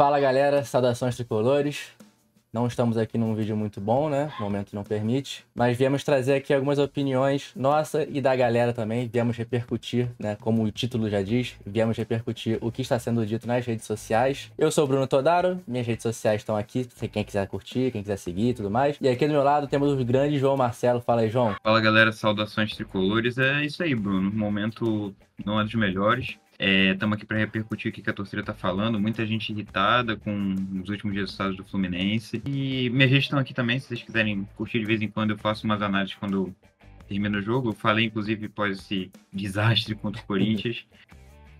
Fala galera, saudações tricolores. Não estamos aqui num vídeo muito bom, né? O momento não permite. Mas viemos trazer aqui algumas opiniões nossa e da galera também. Viemos repercutir, né? Como o título já diz, viemos repercutir o que está sendo dito nas redes sociais. Eu sou o Bruno Todaro, minhas redes sociais estão aqui, se quem quiser curtir, quem quiser seguir e tudo mais. E aqui do meu lado temos o grande João Marcelo. Fala aí, João. Fala galera, saudações tricolores. É isso aí, Bruno. O momento não é dos melhores. Estamos aqui para repercutir o que a torcida está falando. Muita gente irritada com os últimos resultados do Fluminense. E minhas redes estão aqui também, se vocês quiserem curtir de vez em quando. Eu faço umas análises quando termina o jogo. Eu falei, inclusive, após esse desastre contra o Corinthians.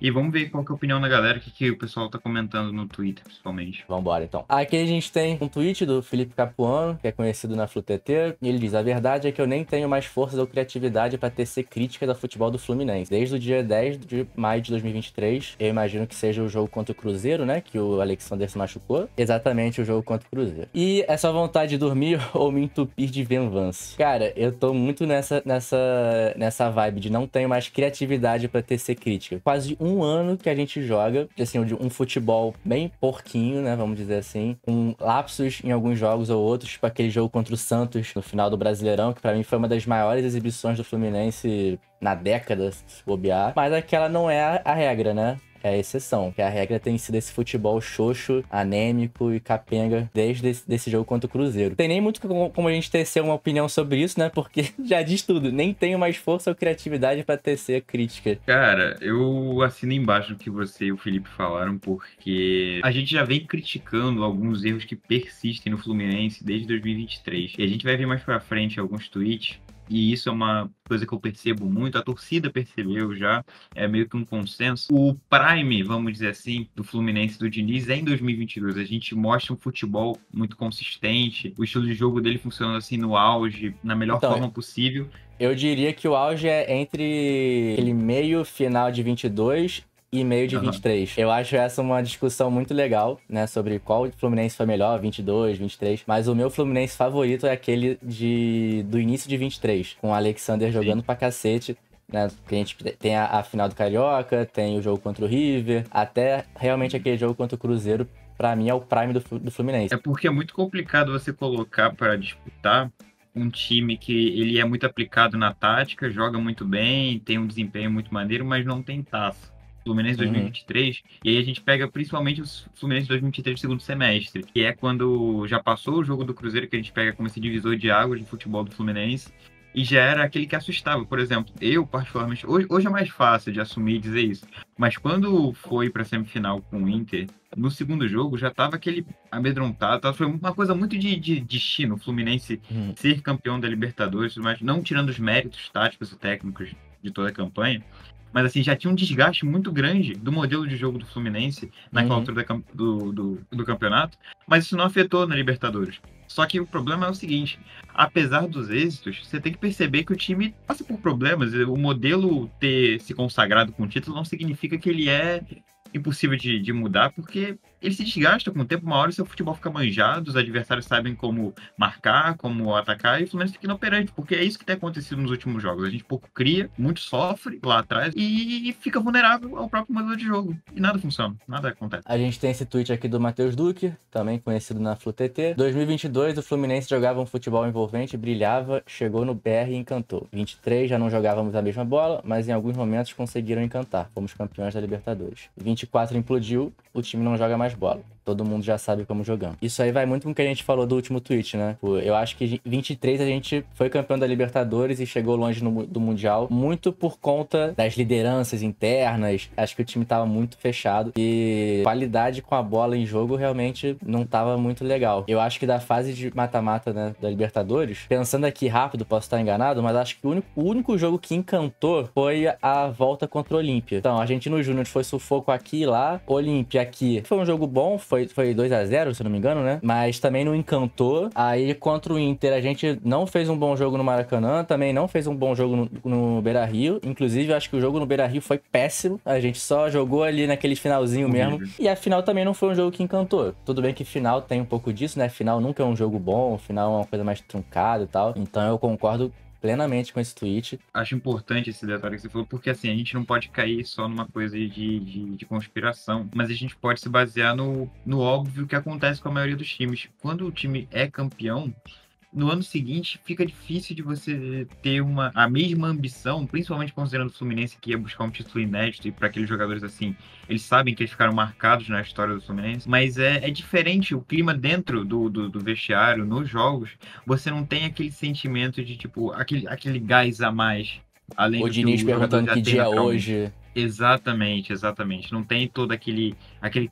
E vamos ver qual que é a opinião da galera, o que o pessoal tá comentando no Twitter, principalmente. Vambora, então. Aqui a gente tem um tweet do Felipe Capuano, que é conhecido na FluTT, e ele diz: a verdade é que eu nem tenho mais forças ou criatividade para tecer críticas ao futebol do Fluminense. Desde o dia 10 de maio de 2023, eu imagino que seja o jogo contra o Cruzeiro, né, que o Alexander se machucou. Exatamente o jogo contra o Cruzeiro. E é só vontade de dormir ou me entupir de venvança. Cara, eu tô muito nessa vibe de não tenho mais criatividade para tecer crítica. Quase um ano que a gente joga, assim, um futebol bem porquinho, né, vamos dizer assim, com lapsos em alguns jogos ou outros, tipo aquele jogo contra o Santos no final do Brasileirão, que pra mim foi uma das maiores exibições do Fluminense na década, se bobear, mas aquela não é a regra, né? É a exceção, que a regra tem sido esse futebol xoxo, anêmico e capenga desde esse jogo contra o Cruzeiro. Tem nem muito como a gente tecer uma opinião sobre isso, né? Porque já diz tudo, nem tenho mais força ou criatividade pra tecer crítica. Cara, eu assino embaixo do que você e o Felipe falaram, porque a gente já vem criticando alguns erros que persistem no Fluminense desde 2023. E a gente vai ver mais pra frente alguns tweets. E isso é uma coisa que eu percebo muito, a torcida percebeu já, é meio que um consenso. O prime, vamos dizer assim, do Fluminense do Diniz é em 2022. A gente mostra um futebol muito consistente, o estilo de jogo dele funcionando assim no auge, na melhor Então, forma possível. eu diria que o auge é entre aquele meio final de 22 e meio de Aham. 23. Eu acho essa uma discussão muito legal, né, sobre qual Fluminense foi melhor, 22, 23, mas o meu Fluminense favorito é aquele do início de 23, com o Alexander jogando Sim. pra cacete, né, que a gente tem a final do Carioca, tem o jogo contra o River, até realmente aquele jogo contra o Cruzeiro, pra mim é o prime do Fluminense. É porque é muito complicado você colocar para disputar um time que ele é muito aplicado na tática, joga muito bem, tem um desempenho muito maneiro, mas não tem taça. Fluminense Uhum. 2023, e aí a gente pega principalmente o Fluminense 2023 segundo semestre, que é quando já passou o jogo do Cruzeiro, que a gente pega como esse divisor de águas de futebol do Fluminense, e já era aquele que assustava. Por exemplo, eu particularmente, hoje é mais fácil de assumir e dizer isso, mas quando foi para a semifinal com o Inter, no segundo jogo já estava aquele amedrontado, foi uma coisa muito de destino, o Fluminense Uhum. ser campeão da Libertadores, mas não tirando os méritos táticos e técnicos de toda a campanha, mas assim, já tinha um desgaste muito grande do modelo de jogo do Fluminense naquela Uhum. altura do campeonato, mas isso não afetou na Libertadores. Só que o problema é o seguinte, apesar dos êxitos, você tem que perceber que o time passa por problemas. O modelo ter se consagrado com o título não significa que ele é impossível de mudar, porque ele se desgasta com o tempo. Uma hora o seu futebol fica manjado, os adversários sabem como marcar, como atacar, e o Fluminense fica inoperante, porque é isso que tem acontecido nos últimos jogos. A gente pouco cria, muito sofre lá atrás e fica vulnerável ao próprio modelo de jogo. E nada funciona, nada acontece. A gente tem esse tweet aqui do Matheus Duque, também conhecido na FluTT. 2022, o Fluminense jogava um futebol envolvente, brilhava, chegou no BR e encantou. 23, já não jogávamos a mesma bola, mas em alguns momentos conseguiram encantar. Fomos campeões da Libertadores. 24 implodiu, o time não joga mais bola. Todo mundo já sabe como jogamos. Isso aí vai muito com o que a gente falou do último tweet, né? Eu acho que 23 a gente foi campeão da Libertadores e chegou longe do Mundial, muito por conta das lideranças internas. Acho que o time tava muito fechado e a qualidade com a bola em jogo realmente não tava muito legal. Eu acho que da fase de mata-mata, né, da Libertadores, pensando aqui rápido, posso estar enganado, mas acho que o único jogo que encantou foi a volta contra o Olímpia. Então, Argentino Júnior foi sufoco aqui e lá, Olímpia aqui. Foi um jogo bom, foi 2-0, se não me engano, né? Mas também não encantou. Aí, contra o Inter, a gente não fez um bom jogo no Maracanã, também não fez um bom jogo no Beira-Rio. Inclusive, eu acho que o jogo no Beira-Rio foi péssimo. A gente só jogou ali naquele finalzinho mesmo. Horrível. E a final também não foi um jogo que encantou. Tudo bem que final tem um pouco disso, né? Final nunca é um jogo bom, final é uma coisa mais truncada e tal. Então, eu concordo plenamente com esse tweet. Acho importante esse detalhe que você falou, porque assim, a gente não pode cair só numa coisa de conspiração, mas a gente pode se basear no óbvio que acontece com a maioria dos times. Quando o time é campeão, no ano seguinte fica difícil de você ter a mesma ambição, principalmente considerando o Fluminense que ia buscar um título inédito, e para aqueles jogadores assim, eles sabem que eles ficaram marcados na história do Fluminense, mas é diferente o clima dentro do vestiário, nos jogos, você não tem aquele sentimento de, tipo, aquele gás a mais, além O do que Diniz o jogador perguntando já que tem dia é naturalmente. hoje. Exatamente, exatamente. Não tem todo aquele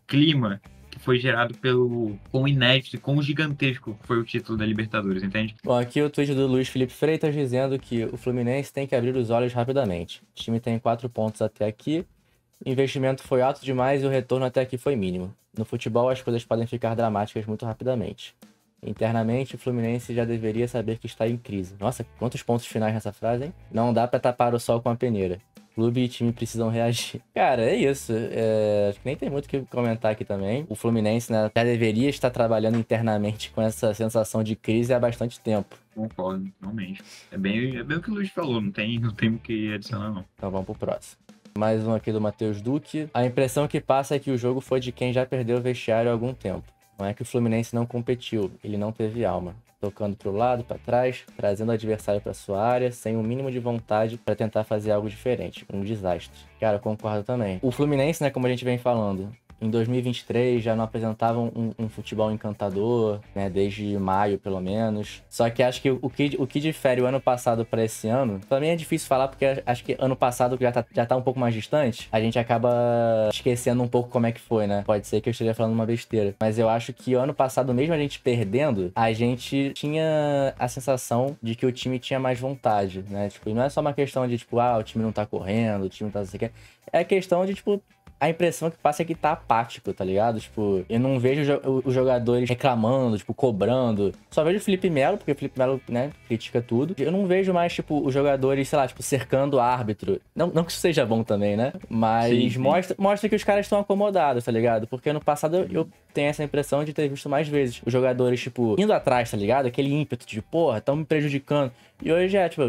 clima que foi gerado com o inédito e com o gigantesco que foi o título da Libertadores, entende? Bom, aqui o tweet do Luiz Felipe Freitas dizendo que o Fluminense tem que abrir os olhos rapidamente. O time tem 4 pontos até aqui, o investimento foi alto demais e o retorno até aqui foi mínimo. No futebol, as coisas podem ficar dramáticas muito rapidamente. Internamente, o Fluminense já deveria saber que está em crise. Nossa, quantos pontos finais nessa frase, hein? Não dá pra tapar o sol com a peneira. Clube e time precisam reagir. Cara, é isso. Acho que nem tem muito o que comentar aqui também. O Fluminense, né, já deveria estar trabalhando internamente com essa sensação de crise há bastante tempo. Concordo, realmente. É bem o que o Luiz falou, não tem o que adicionar, não. Então vamos pro próximo. Mais um aqui do Matheus Duque. A impressão que passa é que o jogo foi de quem já perdeu o vestiário há algum tempo. Não é que o Fluminense não competiu, ele não teve alma. Tocando pro lado, para trás, trazendo o adversário para sua área, sem o mínimo de vontade para tentar fazer algo diferente. Um desastre. Cara, eu concordo também. O Fluminense, né, como a gente vem falando, em 2023 já não apresentavam um futebol encantador, né, desde maio pelo menos. Só que acho que o que difere o ano passado para esse ano, pra mim é difícil falar porque acho que ano passado já tá um pouco mais distante, a gente acaba esquecendo um pouco como é que foi, né? Pode ser que eu esteja falando uma besteira, mas eu acho que o ano passado, mesmo a gente perdendo, a gente tinha a sensação de que o time tinha mais vontade, né? Tipo, e não é só uma questão de, tipo, o time não tá correndo, o time não tá não sei o que. É questão de, tipo, a impressão que passa é que tá apático, tá ligado? Tipo, eu não vejo os jogadores reclamando, tipo, cobrando. Só vejo o Felipe Melo, porque o Felipe Melo, né, critica tudo. Eu não vejo mais, tipo, os jogadores, sei lá, tipo, cercando o árbitro. Não que isso seja bom também, né? Mas Sim. mostra que os caras estão acomodados, tá ligado? Porque no passado eu tenho essa impressão de ter visto mais vezes os jogadores, tipo, indo atrás, tá ligado? Aquele ímpeto de, porra, tão me prejudicando. E hoje é, tipo,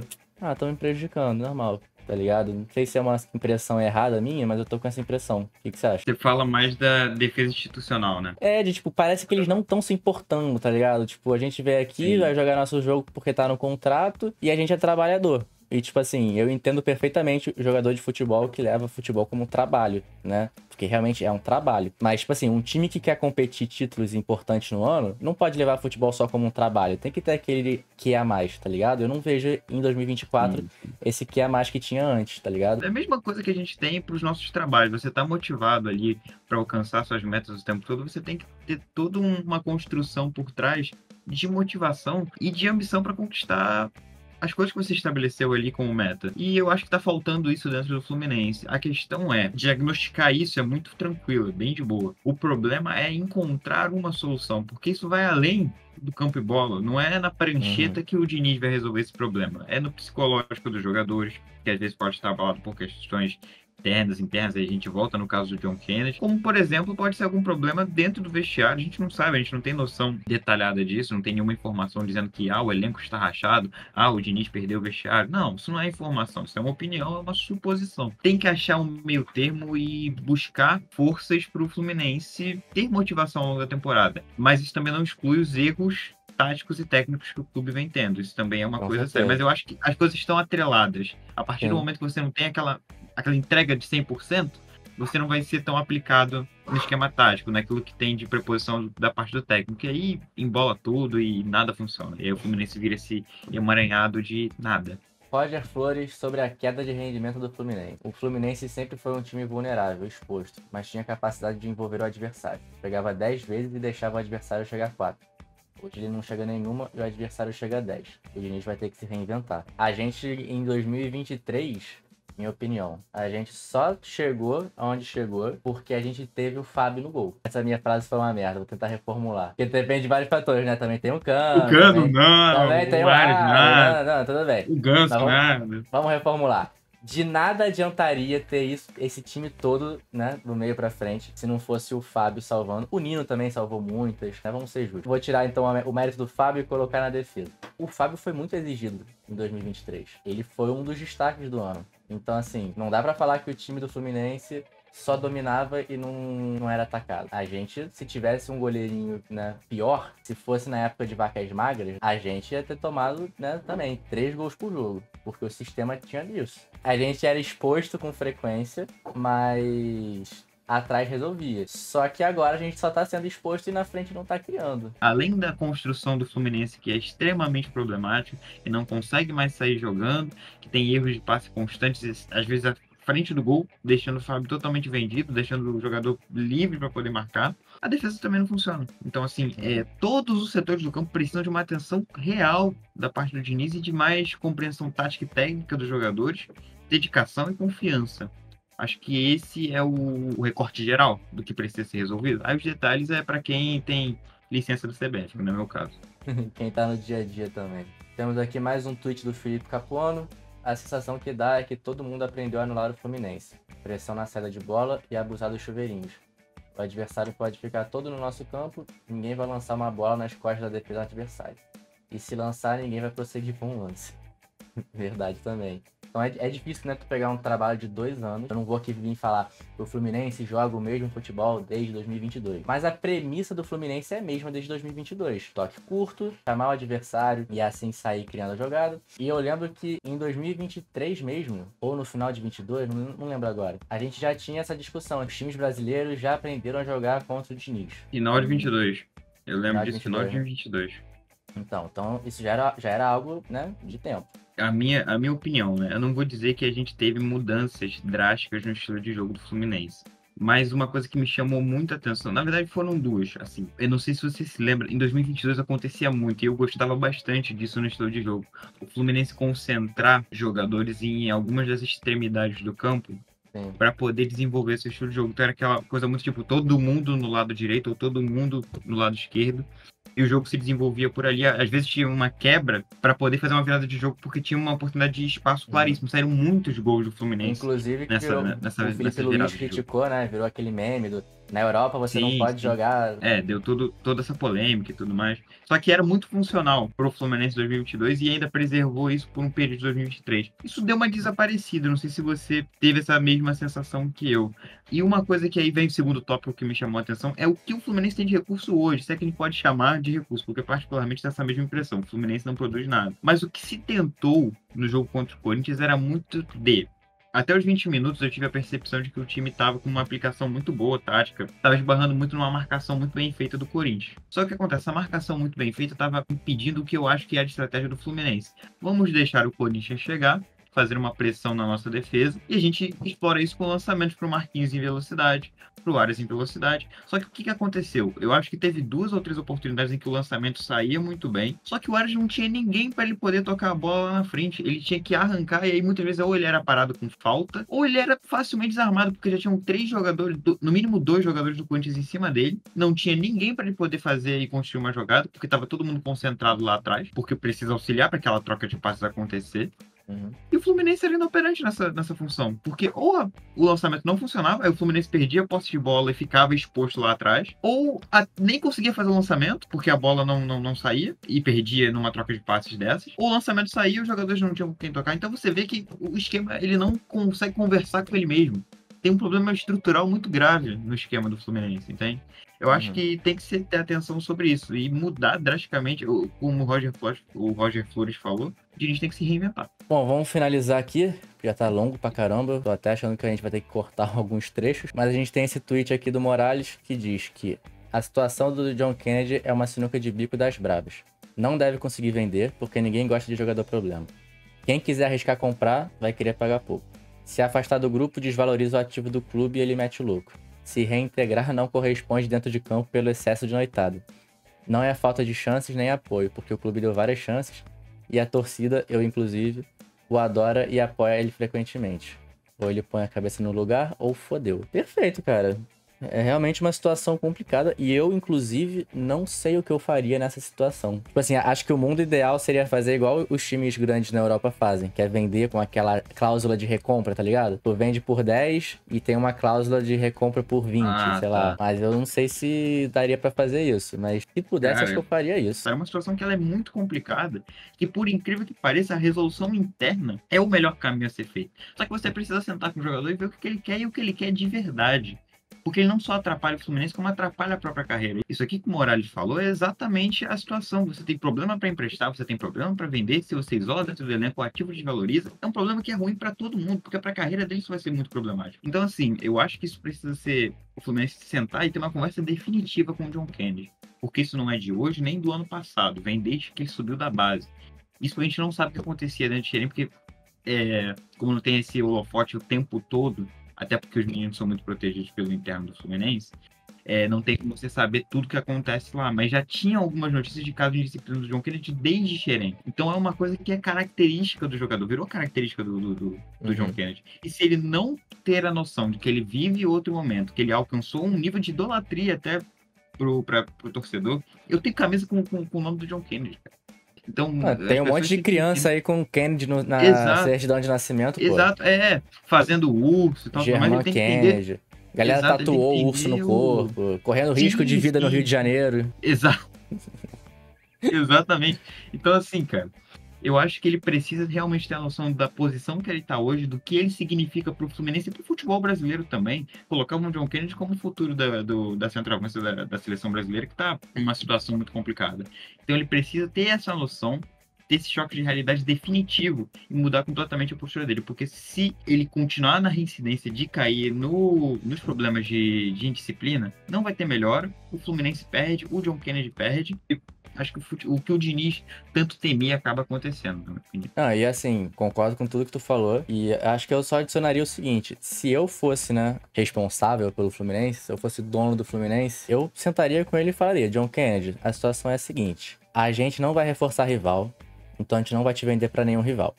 tão me prejudicando, normal. Tá ligado? Não sei se é uma impressão errada minha, mas eu tô com essa impressão. O que você acha? Você fala mais da defesa institucional, né? Tipo, parece que eles não estão se importando, tá ligado? Tipo, a gente veio aqui, Sim. vai jogar nosso jogo porque tá no contrato e a gente é trabalhador. E, tipo assim, eu entendo perfeitamente o jogador de futebol que leva futebol como um trabalho, né? Porque realmente é um trabalho. Mas, tipo assim, um time que quer competir títulos importantes no ano, não pode levar futebol só como um trabalho. Tem que ter aquele que é a mais, tá ligado? Eu não vejo em 2024 esse que é a mais que tinha antes, tá ligado? É a mesma coisa que a gente tem para os nossos trabalhos. Você tá motivado ali para alcançar suas metas o tempo todo, você tem que ter toda uma construção por trás de motivação e de ambição para conquistar as coisas que você estabeleceu ali como meta. E eu acho que tá faltando isso dentro do Fluminense. A questão é, diagnosticar isso é muito tranquilo, é bem de boa. O problema é encontrar uma solução, porque isso vai além do campo e bola. Não é na prancheta que o Diniz vai resolver esse problema. É no psicológico dos jogadores, que às vezes pode estar abalado por questões internas, aí a gente volta no caso do John Kennedy, como, por exemplo, pode ser algum problema dentro do vestiário, a gente não sabe, a gente não tem noção detalhada disso, não tem nenhuma informação dizendo que, o elenco está rachado, o Diniz perdeu o vestiário. Não, isso não é informação, isso é uma opinião, é uma suposição. Tem que achar um meio termo e buscar forças para o Fluminense ter motivação ao longo da temporada, mas isso também não exclui os erros táticos e técnicos que o clube vem tendo. Isso também é uma coisa séria. Mas eu acho que as coisas estão atreladas. A partir do momento que você não tem aquela entrega de 100%, você não vai ser tão aplicado no esquema tático, naquilo que tem de preposição da parte do técnico. E aí embola tudo e nada funciona. E aí o Fluminense vira esse emaranhado de nada. Roger Flores sobre a queda de rendimento do Fluminense. O Fluminense sempre foi um time vulnerável, exposto, mas tinha capacidade de envolver o adversário. Pegava 10 vezes e deixava o adversário chegar 4. Hoje ele não chega nenhuma e o adversário chega a 10. O Diniz vai ter que se reinventar. A gente, em 2023, minha opinião, a gente só chegou aonde chegou porque a gente teve o Fábio no gol. Essa minha frase foi uma merda, vou tentar reformular. Porque depende de vários fatores, né? Também tem o Cano. O Cano, também tem o Ares, nada. não, tudo bem. O Ganso, nada. Vamos reformular. De nada adiantaria ter esse time todo, né, do meio pra frente, se não fosse o Fábio salvando. O Nino também salvou muitas, né, vamos ser justos. Vou tirar, então, o mérito do Fábio e colocar na defesa. O Fábio foi muito exigido em 2023. Ele foi um dos destaques do ano. Então, assim, não dá pra falar que o time do Fluminense só dominava e não era atacado. A gente, se tivesse um goleirinho, né, pior, se fosse na época de vacas magras, a gente ia ter tomado, né, também 3 gols por jogo, porque o sistema tinha isso. A gente era exposto com frequência, mas atrás resolvia. Só que agora a gente só tá sendo exposto e na frente não tá criando. Além da construção do Fluminense, que é extremamente problemática e não consegue mais sair jogando, que tem erros de passe constantes, às vezes à frente do gol, deixando o Fábio totalmente vendido, deixando o jogador livre para poder marcar, a defesa também não funciona. Então, assim, todos os setores do campo precisam de uma atenção real da parte do Diniz e de mais compreensão tática e técnica dos jogadores, dedicação e confiança. Acho que esse é o recorte geral do que precisa ser resolvido. Aí os detalhes é para quem tem licença do CBF, que não é meu caso. Quem tá no dia a dia também. Temos aqui mais um tweet do Felipe Capuano. A sensação que dá é que todo mundo aprendeu a anular o Fluminense. Pressão na saída de bola e abusar dos chuveirinhos. O adversário pode ficar todo no nosso campo, ninguém vai lançar uma bola nas costas da defesa adversária. E se lançar, ninguém vai prosseguir com o lance. Verdade também. Então é difícil, né, tu pegar um trabalho de 2 anos. Eu não vou aqui vir falar que o Fluminense joga o mesmo futebol desde 2022. Mas a premissa do Fluminense é a mesma desde 2022. Toque curto, chamar o adversário e assim sair criando a jogada. E eu lembro que em 2023 mesmo, ou no final de 22, não lembro agora, a gente já tinha essa discussão. Os times brasileiros já aprenderam a jogar contra o Diniz. Final de 22. Eu lembro disso, final de 22, né? 22. Então isso já era algo, né, de tempo. A minha opinião, né? Eu não vou dizer que a gente teve mudanças drásticas no estilo de jogo do Fluminense. Mas uma coisa que me chamou muita atenção, na verdade foram duas, assim, eu não sei se você se lembra, em 2022 acontecia muito e eu gostava bastante disso no estilo de jogo. O Fluminense concentrar jogadores em algumas das extremidades do campo para poder desenvolver seu estilo de jogo. Então era aquela coisa muito tipo, todo mundo no lado direito ou todo mundo no lado esquerdo. E o jogo se desenvolvia por ali. Às vezes tinha uma quebra para poder fazer uma virada de jogo, porque tinha uma oportunidade de espaço claríssimo. Saíram muitos gols do Fluminense. Inclusive, que o Felipe Luiz criticou, né? Virou aquele meme do... Na Europa você não pode jogar... Deu toda essa polêmica e tudo mais. Só que era muito funcional pro Fluminense 2022 e ainda preservou isso por um período de 2023. Isso deu uma desaparecida, não sei se você teve essa mesma sensação que eu. E uma coisa que aí vem o segundo tópico que me chamou a atenção é o que o Fluminense tem de recurso hoje, se é que a gente pode chamar de recurso, porque particularmente tem essa mesma impressão, o Fluminense não produz nada. Mas o que se tentou no jogo contra o Corinthians era muito até os 20 minutos eu tive a percepção de que o time estava com uma aplicação muito boa, tática. Estava esbarrando muito numa marcação muito bem feita do Corinthians. Só que o que acontece? Essa marcação muito bem feita estava impedindo o que eu acho que é a estratégia do Fluminense. Vamos deixar o Corinthians chegar, fazer uma pressão na nossa defesa e a gente explora isso com lançamentos para o Marquinhos em velocidade, para o Arias em velocidade. Só que o que aconteceu? Eu acho que teve 2 ou 3 oportunidades em que o lançamento saía muito bem, só que o Arias não tinha ninguém para ele poder tocar a bola lá na frente. Ele tinha que arrancar e aí muitas vezes ou ele era parado com falta ou ele era facilmente desarmado, porque já tinham 3 jogadores, no mínimo 2 jogadores do Corinthians em cima dele. Não tinha ninguém para ele poder fazer e construir uma jogada, porque estava todo mundo concentrado lá atrás, porque precisa auxiliar para aquela troca de passes acontecer. E o Fluminense era inoperante nessa função, porque ou o lançamento não funcionava, aí o Fluminense perdia a posse de bola e ficava exposto lá atrás, ou nem conseguia fazer o lançamento, porque a bola não saía e perdia numa troca de passes dessas, ou o lançamento saía e os jogadores não tinham com quem tocar. Então você vê que o esquema ele não consegue conversar com ele mesmo. Tem um problema estrutural muito grave no esquema do Fluminense, entende? Eu acho que tem que ter atenção sobre isso e mudar drasticamente, como o Roger Flores falou, o Diniz tem que se reinventar. Bom, vamos finalizar aqui, já tá longo pra caramba, tô até achando que a gente vai ter que cortar alguns trechos, mas a gente tem esse tweet aqui do Morales que diz que a situação do John Kennedy é uma sinuca de bico das brabas. Não deve conseguir vender, porque ninguém gosta de jogador problema. Quem quiser arriscar comprar, vai querer pagar pouco. Se afastar do grupo, desvaloriza o ativo do clube e ele mete o louco. Se reintegrar não corresponde dentro de campo pelo excesso de noitada. Não é falta de chances nem apoio, porque o clube deu várias chances e a torcida, eu inclusive, o adora e apoia ele frequentemente. Ou ele põe a cabeça no lugar ou fodeu. Perfeito, cara. É realmente uma situação complicada e eu, inclusive, não sei o que eu faria nessa situação. Tipo assim, acho que o mundo ideal seria fazer igual os times grandes na Europa fazem, que é vender com aquela cláusula de recompra, tá ligado? Tu vende por 10 e tem uma cláusula de recompra por 20, Ah, sei lá. tá. Mas eu não sei se daria pra fazer isso, mas se pudesse, acho que eu Cara, faria isso. é uma situação que ela é muito complicada, que por incrível que pareça, a resolução interna é o melhor caminho a ser feito. Só que você precisa sentar com o jogador e ver o que ele quer e o que ele quer de verdade. Porque ele não só atrapalha o Fluminense, como atrapalha a própria carreira. Isso aqui que o Morales falou é exatamente a situação. Você tem problema para emprestar, você tem problema para vender, se você isola dentro do elenco, o ativo desvaloriza. É um problema que é ruim para todo mundo, porque para a carreira dele isso vai ser muito problemático. Então, assim, eu acho que isso precisa ser o Fluminense sentar e ter uma conversa definitiva com o John Kennedy. Porque isso não é de hoje nem do ano passado, vem desde que ele subiu da base. Isso a gente não sabe o que acontecia dentro de Xerém, porque como não tem esse holofote o tempo todo, até porque os meninos são muito protegidos pelo interno do Fluminense, não tem como você saber tudo que acontece lá, mas já tinha algumas notícias de casos de disciplina do John Kennedy desde Xerém. Então é uma coisa que é característica do jogador, virou característica do John Uhum. Kennedy. E se ele não ter a noção de que ele vive outro momento, que ele alcançou um nível de idolatria até pro torcedor, eu tenho camisa com o nome do John Kennedy, cara. Então, Ah, as tem um monte pessoas de têm que criança entender. aí com Kennedy na Exato, certidão de nascimento, pô. exato, fazendo urso e tal, tudo mais, ele Germán tem que entender, Kennedy. Galera exato, ele tem que tatuou o urso no entender o... corpo, correndo risco de Sim, vida no Rio de sim, Janeiro. exato, exatamente. Então, assim, cara, eu acho que ele precisa realmente ter a noção da posição que ele está hoje, do que ele significa para o Fluminense e para o futebol brasileiro também. Colocar o John Kennedy como futuro da centroavância da seleção brasileira, que está em uma situação muito complicada. Então ele precisa ter essa noção, ter esse choque de realidade definitivo e mudar completamente a postura dele. Porque se ele continuar na reincidência de cair nos problemas de indisciplina, não vai ter melhora. O Fluminense perde, o John Kennedy perde. Acho que o que o Diniz tanto temia acaba acontecendo, na minha opinião. Ah, e assim, concordo com tudo que tu falou. E acho que eu só adicionaria o seguinte: se eu fosse, né, responsável pelo Fluminense, se eu fosse dono do Fluminense, eu sentaria com ele e falaria: John Kennedy, a situação é a seguinte: a gente não vai reforçar rival, então a gente não vai te vender pra nenhum rival.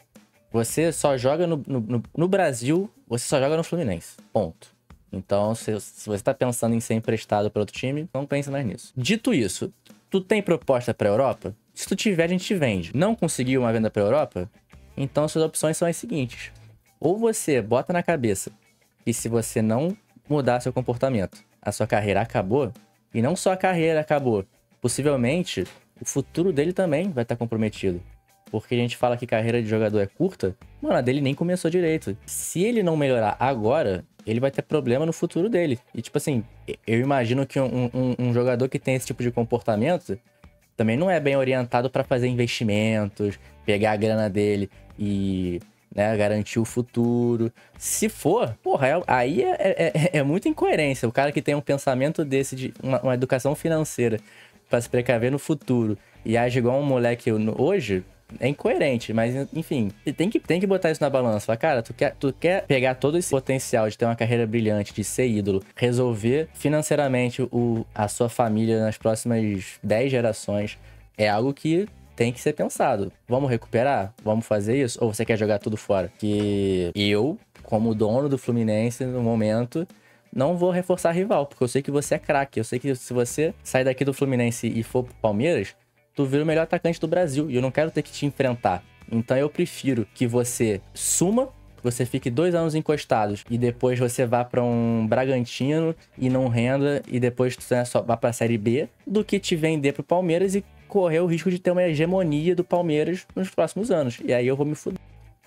Você só joga no Brasil, você só joga no Fluminense. Ponto. Então, se você tá pensando em ser emprestado para outro time, não pense mais nisso. Dito isso, tu tem proposta pra Europa? Se tu tiver, a gente te vende. Não conseguiu uma venda pra Europa? Então suas opções são as seguintes. Ou você bota na cabeça que se você não mudar seu comportamento, a sua carreira acabou, e não só a carreira acabou, possivelmente o futuro dele também vai estar comprometido. Porque a gente fala que carreira de jogador é curta, mano, a dele nem começou direito. Se ele não melhorar agora, ele vai ter problema no futuro dele. E tipo assim, eu imagino que um jogador que tem esse tipo de comportamento também não é bem orientado pra fazer investimentos, pegar a grana dele e, né, garantir o futuro. Se for, porra, aí é muita incoerência. O cara que tem um pensamento desse, de uma educação financeira pra se precaver no futuro e age igual um moleque hoje, é incoerente, mas enfim, tem que botar isso na balança. Fala, cara, tu quer pegar todo esse potencial de ter uma carreira brilhante, de ser ídolo, resolver financeiramente a sua família nas próximas 10 gerações, é algo que tem que ser pensado. Vamos recuperar? Vamos fazer isso? Ou você quer jogar tudo fora? Que eu, como dono do Fluminense no momento, não vou reforçar rival, porque eu sei que você é craque. Eu sei que se você sair daqui do Fluminense e for pro Palmeiras, tu vira o melhor atacante do Brasil e eu não quero ter que te enfrentar. Então eu prefiro que você suma, você fique 2 anos encostados e depois você vá pra um Bragantino e não renda e depois tu só vá pra Série B, do que te vender pro Palmeiras e correr o risco de ter uma hegemonia do Palmeiras nos próximos anos. E aí eu vou me fuder.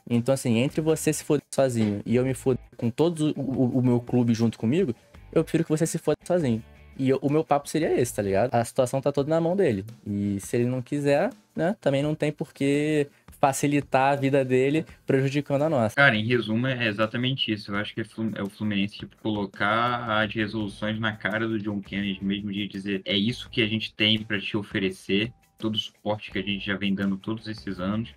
Então assim, entre você se foder sozinho e eu me foder com todo o meu clube junto comigo, eu prefiro que você se foda sozinho. E o meu papo seria esse, tá ligado? A situação tá toda na mão dele. E se ele não quiser, né, também não tem por que facilitar a vida dele prejudicando a nossa. Cara, em resumo, é exatamente isso. Eu acho que é o Fluminense, tipo, colocar as resoluções na cara do John Kennedy, mesmo de dizer, é isso que a gente tem para te oferecer, todo o suporte que a gente já vem dando todos esses anos,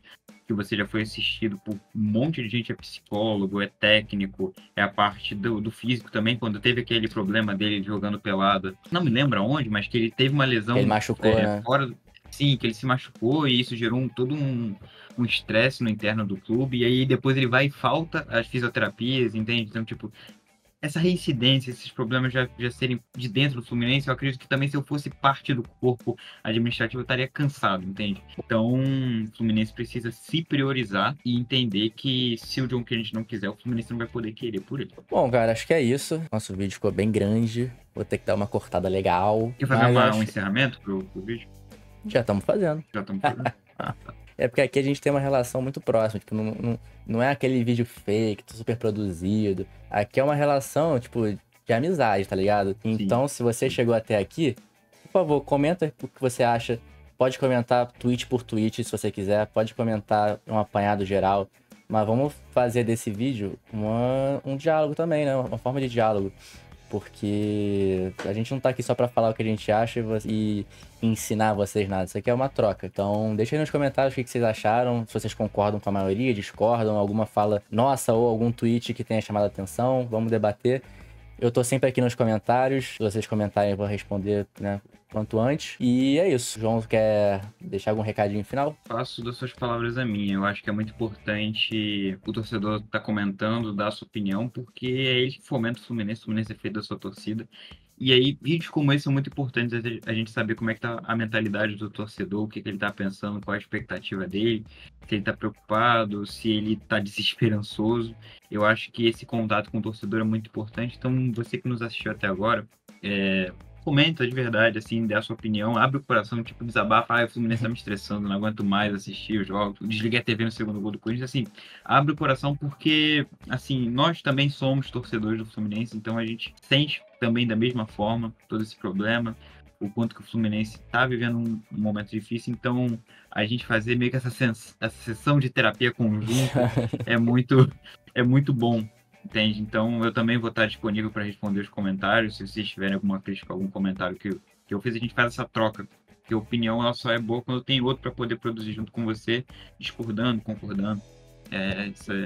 que você já foi assistido por um monte de gente, é psicólogo, é técnico, é a parte do físico também, quando teve aquele problema dele jogando pelada, não me lembro aonde, mas que ele teve uma Ele lesão machucou, né? fora... Sim, que ele se machucou e isso gerou todo um estresse no interno do clube, e aí depois ele vai e falta as fisioterapias, entende? Então, tipo, essa reincidência, esses problemas já serem de dentro do Fluminense, eu acredito que também se eu fosse parte do corpo administrativo eu estaria cansado, entende? Então, o Fluminense precisa se priorizar e entender que se o John Kennedy não quiser, o Fluminense não vai poder querer por ele. Bom, cara, acho que é isso. Nosso vídeo ficou bem grande. Vou ter que dar uma cortada legal. Quer fazer Mas um acho que encerramento pro vídeo? já estamos fazendo. Já estamos fazendo? Ah, tá. É porque aqui a gente tem uma relação muito próxima. Tipo, não é aquele vídeo fake, super produzido. Aqui é uma relação, tipo, de amizade, tá ligado? Então, se você chegou até aqui, por favor, comenta o que você acha. Pode comentar tweet por tweet, se você quiser. Pode comentar um apanhado geral. Mas vamos fazer desse vídeo um diálogo também, né? Uma forma de diálogo. Porque a gente não tá aqui só pra falar o que a gente acha e ensinar vocês nada. Isso aqui é uma troca. Então, deixa aí nos comentários o que vocês acharam. Se vocês concordam com a maioria, discordam, alguma fala nossa ou algum tweet que tenha chamado a atenção. Vamos debater. Eu tô sempre aqui nos comentários. Se vocês comentarem, eu vou responder, né, quanto antes. E é isso. João, quer deixar algum recadinho final? Faço das suas palavras a minha. Eu acho que é muito importante o torcedor estar comentando, dar a sua opinião, porque é ele que fomenta o Fluminense é feito da sua torcida. E aí, vídeos como esse são muito importantes a gente saber como é que tá a mentalidade do torcedor, o que que ele tá pensando, qual a expectativa dele, se ele tá preocupado, se ele tá desesperançoso. Eu acho que esse contato com o torcedor é muito importante. Então, você que nos assistiu até agora, comenta de verdade, assim, dê a sua opinião, abre o coração, tipo, desabafa, o Fluminense tá me estressando, não aguento mais assistir os jogos, desliguei a TV no segundo gol do Corinthians, assim, abre o coração porque, assim, nós também somos torcedores do Fluminense, então a gente sente também da mesma forma todo esse problema, o quanto que o Fluminense está vivendo um momento difícil, então a gente fazer meio que essa sessão de terapia conjunta é muito bom. Entende? Então eu também vou estar disponível para responder os comentários. Se vocês tiverem alguma crítica, algum comentário que eu fiz, a gente faz essa troca. Porque a opinião ela só é boa quando tem outro para poder produzir junto com você, discordando, concordando.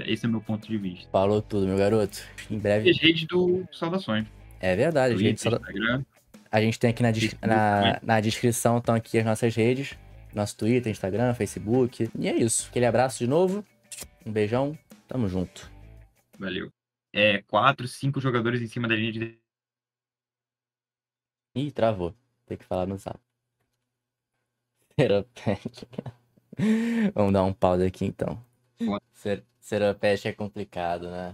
Esse é o meu ponto de vista. Falou tudo, meu garoto. Em E breve. as redes do Saudações. É verdade, Twitter, Instagram. A gente tem aqui Facebook também. na descrição, estão aqui as nossas redes. Nosso Twitter, Instagram, Facebook. E é isso. Aquele abraço de novo. Um beijão. Tamo junto. Valeu. 4, 5 jogadores em cima da linha de... Ih, travou. Tem que falar no zap. Seropete. Vamos dar um pause aqui então. Seropete é complicado, né?